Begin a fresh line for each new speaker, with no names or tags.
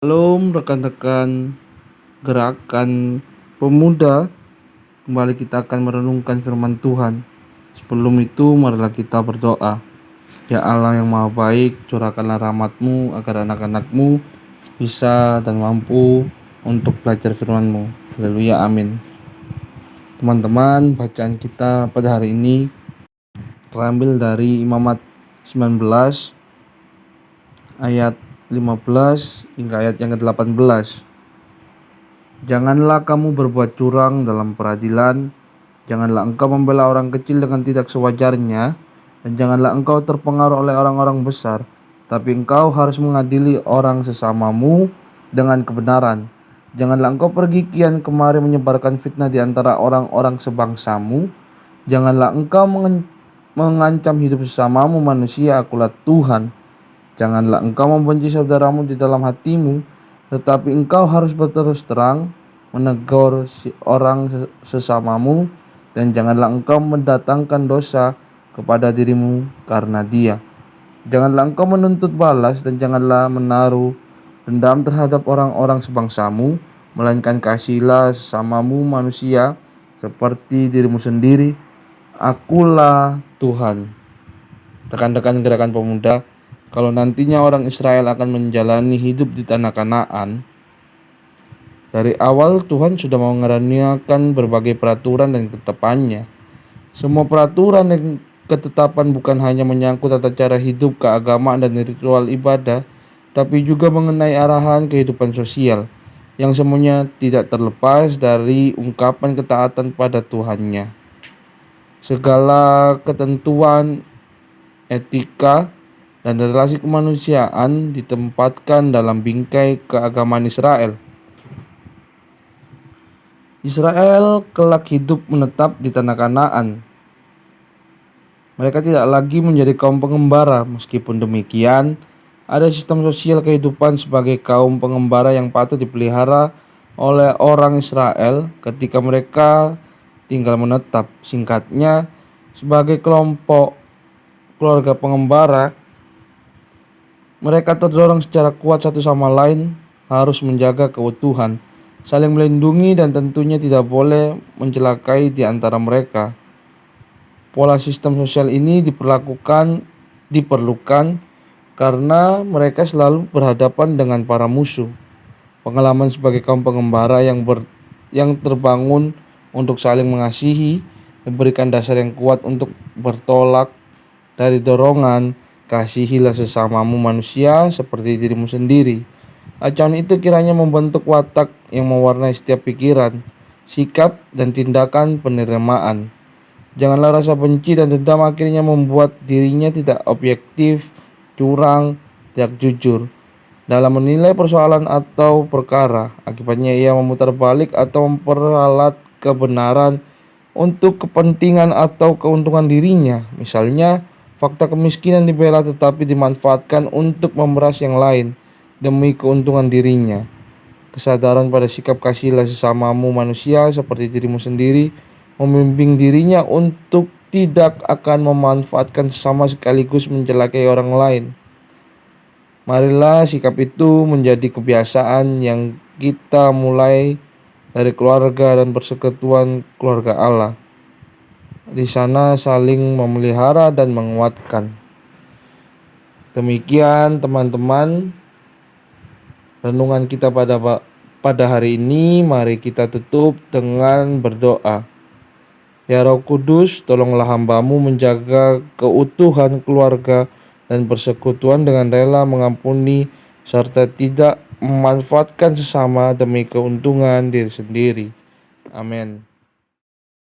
Shalom rekan-rekan gerakan pemuda. Kembali kita akan merenungkan firman Tuhan. Sebelum itu marilah kita berdoa. Ya Allah yang maha baik, curahkanlah rahmat-Mu agar anak-anak-Mu bisa dan mampu untuk belajar firman-Mu. Haleluya, amin. Teman-teman, bacaan kita pada hari ini terambil dari Imamat 19 ayat 15 hingga ayat yang ke-18. Janganlah kamu berbuat curang dalam peradilan, janganlah engkau membela orang kecil dengan tidak sewajarnya, dan janganlah engkau terpengaruh oleh orang-orang besar, tapi engkau harus mengadili orang sesamamu dengan kebenaran. Janganlah engkau pergi kian kemari menyebarkan fitnah di antara orang-orang sebangsamu. Janganlah engkau mengancam hidup sesamamu manusia, akulah Tuhan. Janganlah engkau membenci saudaramu di dalam hatimu, tetapi engkau harus berterus terang menegur orang sesamamu, dan janganlah engkau mendatangkan dosa kepada dirimu karena dia. Janganlah engkau menuntut balas dan janganlah menaruh dendam terhadap orang-orang sebangsamu, melainkan kasihilah sesamamu manusia seperti dirimu sendiri. Akulah Tuhan. Rekan-rekan gerakan pemuda, kalau nantinya orang Israel akan menjalani hidup di tanah Kanaan, dari awal Tuhan sudah mengaruniakan berbagai peraturan dan ketetapannya. Semua peraturan dan ketetapan bukan hanya menyangkut tata cara hidup, keagamaan, dan ritual ibadah, tapi juga mengenai arahan kehidupan sosial, yang semuanya tidak terlepas dari ungkapan ketaatan pada Tuhannya. Segala ketentuan etika dan relasi kemanusiaan ditempatkan dalam bingkai keagamaan Israel. Israel kelak hidup menetap di tanah Kanaan. Mereka tidak lagi menjadi kaum pengembara. Meskipun demikian, ada sistem sosial kehidupan sebagai kaum pengembara yang patut dipelihara oleh orang Israel ketika mereka tinggal menetap. Singkatnya, sebagai kelompok keluarga pengembara, mereka terdorong secara kuat satu sama lain harus menjaga keutuhan, saling melindungi, dan tentunya tidak boleh mencelakai di antara mereka. Pola sistem sosial ini diperlukan karena mereka selalu berhadapan dengan para musuh. Pengalaman sebagai kaum pengembara yang terbangun untuk saling mengasihi memberikan dasar yang kuat untuk bertolak dari dorongan kasihilah sesamamu manusia seperti dirimu sendiri. Ajaran itu kiranya membentuk watak yang mewarnai setiap pikiran, sikap, dan tindakan penerimaan. Janganlah rasa benci dan dendam akhirnya membuat dirinya tidak objektif, curang, tidak jujur dalam menilai persoalan atau perkara. Akibatnya ia memutar balik atau memperalat kebenaran untuk kepentingan atau keuntungan dirinya. Misalnya, fakta kemiskinan dibela tetapi dimanfaatkan untuk memeras yang lain demi keuntungan dirinya. Kesadaran pada sikap kasihilah sesamamu manusia seperti dirimu sendiri membimbing dirinya untuk tidak akan memanfaatkan sesama sekaligus mencelakai orang lain. Marilah sikap itu menjadi kebiasaan yang kita mulai dari keluarga dan persekutuan keluarga Allah. Di sana saling memelihara dan menguatkan. Demikian teman-teman renungan kita pada hari ini. Mari kita tutup dengan berdoa. Ya Roh Kudus, tolonglah hamba-Mu menjaga keutuhan keluarga dan persekutuan dengan rela mengampuni serta tidak memanfaatkan sesama demi keuntungan diri sendiri. Amin.